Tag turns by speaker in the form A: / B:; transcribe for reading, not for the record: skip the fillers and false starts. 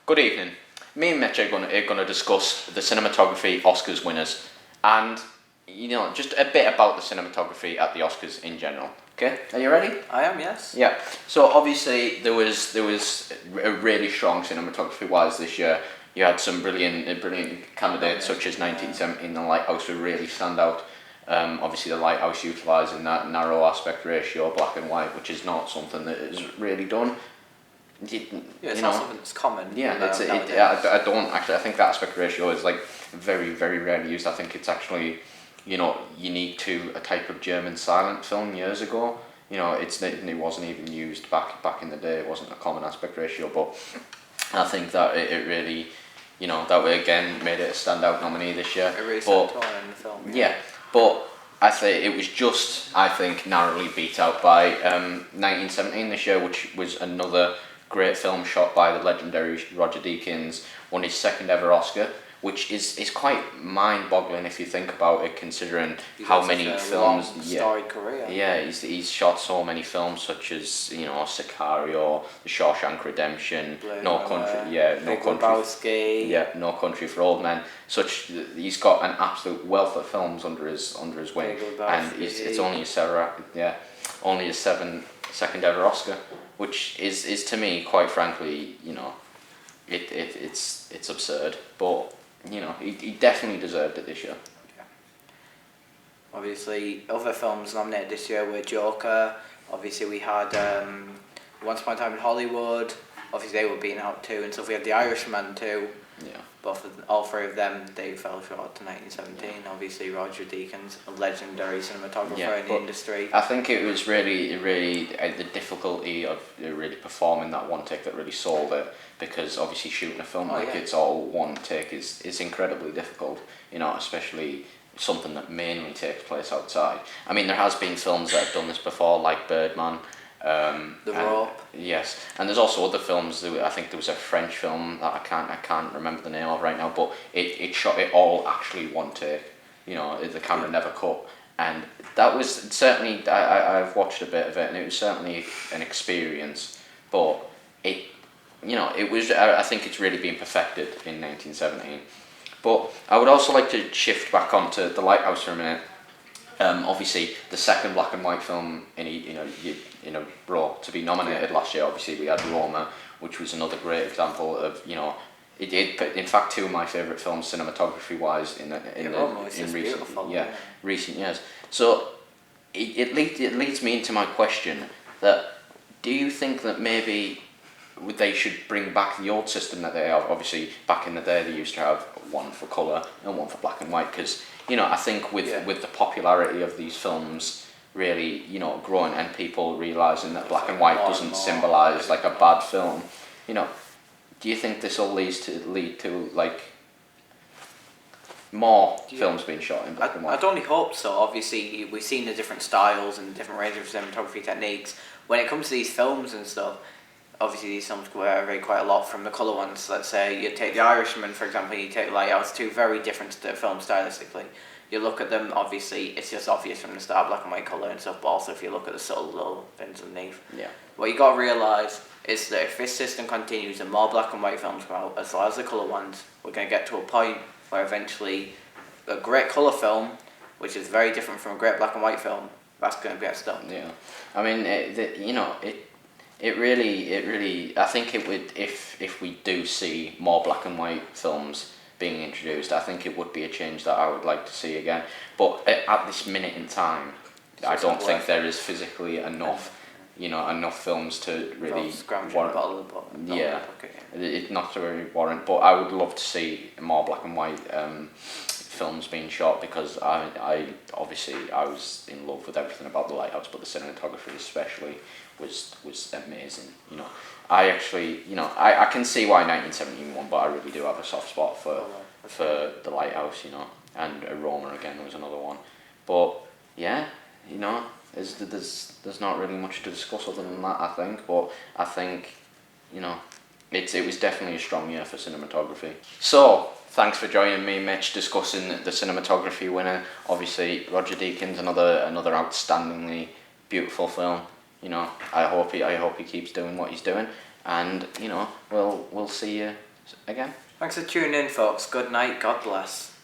A: Good evening. Me and Mitch are going to discuss the cinematography Oscars winners and, just a bit about the cinematography at the Oscars in general. Okay, are you ready?
B: I am, yes.
A: Yeah. So obviously there was a really strong cinematography-wise this year. You had some brilliant candidates such as 1917, The Lighthouse would really stand out. Obviously The Lighthouse utilising that narrow aspect ratio, black and white, which is not something that is really done.
B: It's not something that's common.
A: Yeah, I don't actually. I think that aspect ratio is like very, very rarely used. I think it's actually, unique to a type of German silent film years ago. It wasn't even used back in the day. It wasn't a common aspect ratio, but I think that it really, that way again made it a standout nominee this year.
B: It really set the tone in the film.
A: Yeah, but I say it was just, I think, narrowly beat out by 1917 this year, which was another great film shot by the legendary Roger Deakins, won his second ever Oscar, which is quite mind-boggling if you think about it, considering how many films.
B: Storied career.
A: Yeah, he's shot so many films such as Sicario, The Shawshank Redemption, No Country for Old Men. He's got an absolute wealth of films under his wing, and it's only his second ever Oscar, which is to me, quite frankly, it's absurd, but he definitely deserved it this year.
B: Yeah. Obviously, other films nominated this year were Joker. Obviously, we had Once Upon a Time in Hollywood. Obviously, they were beaten out too, and so we had The Irishman too.
A: Yeah.
B: All three of them, they fell short to 1917. Yeah. Obviously, Roger Deakins, a legendary cinematographer in the industry.
A: I think it was really the difficulty of really performing that one take that really sold it, because obviously shooting a film it's all one take is incredibly difficult, especially something that mainly takes place outside. I mean, there has been films that have done this before, like Birdman.
B: The Rope.
A: Yes, and there's also other films. I think there was a French film that I can't remember the name of right now, but it shot it all actually one take. The camera never cut, and that was certainly I've watched a bit of it, and it was certainly an experience. But it was. I think it's really been perfected in 1917. But I would also like to shift back onto The Lighthouse for a minute. Obviously, the second black and white film in a row to be nominated last year. Obviously, we had Roma, which was another great example of in fact two of my favourite films cinematography wise in recent years. So it leads me into my question that do you think that maybe they should bring back the old system that they have? Obviously, back in the day they used to have one for colour and one for black and white, because I think with the popularity of these films really growing and people realising that black and white doesn't symbolise like a bad film, do you think this will lead to like more films being shot in black and white?
B: I'd only hope so. Obviously, we've seen the different styles and different range of cinematography techniques. When it comes to these films and stuff, obviously these films vary quite a lot from the colour ones. Let's say you take The Irishman, for example, you take Lighthouse, two very different films stylistically. You look at them, obviously, it's just obvious from the start, black and white colour and stuff, but also if you look at the subtle little things underneath.
A: Yeah.
B: What you got to realise is that if this system continues and more black and white films come out, as well as the colour ones, we're going to get to a point where eventually a great colour film, which is very different from a great black and white film, that's going to get stopped.
A: Yeah. I mean, it really, I think it would, if we do see more black and white films being introduced, I think it would be a change that I would like to see again. But at this minute in time, I don't think there is physically enough films to really warrant. It's not to really warrant. But I would love to see more black and white films being shot, because I was in love with everything about The Lighthouse, but the cinematography especially was amazing. I actually, I can see why 1917 won, but I really do have a soft spot for The Lighthouse, and Roma again was another one. But yeah, there's not really much to discuss other than that, I think. But I think, it was definitely a strong year for cinematography. So thanks for joining me, Mitch, discussing the cinematography winner. Obviously, Roger Deakins, another outstandingly beautiful film. I hope he keeps doing what he's doing, and we'll see you again.
B: Thanks for tuning in, folks. Good night. God bless.